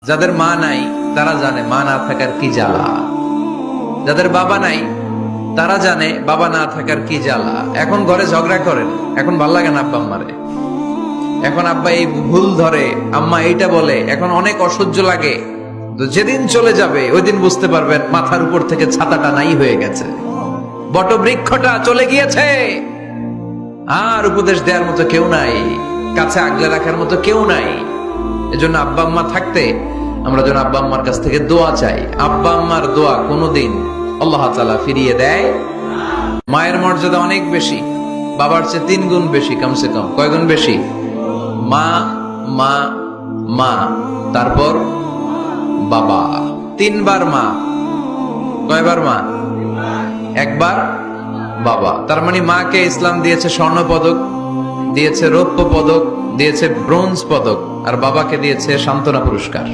যাদের মা নাই তারা জানে মা না থাকার কি জ্বালা। যাদের বাবা নাই তারা জানে বাবা না থাকার কি জ্বালা। এখন ঘরে ঝগড়া করেন, এখন ভাল লাগে না আব্বা আম্মারে, এখন আব্বা এই ভুল ধরে, আম্মা এইটা বলে, এখন অনেক অসহ্য লাগে। তো যেদিন চলে যাবে ওই দিন বুঝতে পারবেন মাথার উপর থেকে ছাতাটা নাই হয়ে গেছে, বটবৃক্ষটা চলে গিয়েছে, আর উপদেশ দেওয়ার মতো কেউ নাই, কাছে আগলে রাখার মতো কেউ নাই। এজন্য আব্বা আম্মা থাকতে আমরা যেন আব্বা আম্মার কাছ থেকে দোয়া চাই। আব্বা আম্মার দোয়া কোনোদিন আল্লাহ তাআলা ফিরিয়ে দেয়। মায়ের মর্যাদা অনেক বেশি, বাবার চেয়ে 3 গুণ বেশি, কমসে কম। কয় গুণ বেশি? মা মা মা, তারপর বাবা। 3 বার মা। কয়বার মা? একবার বাবা। তার মানে মাকে ইসলাম দিয়েছে স্বর্ণ পদক, দিয়েছে রৌপ্য পদক, দিয়েছে ব্রোঞ্জ পদক, আর বাবাকে দিয়েছে সান্ত্বনা পুরস্কার।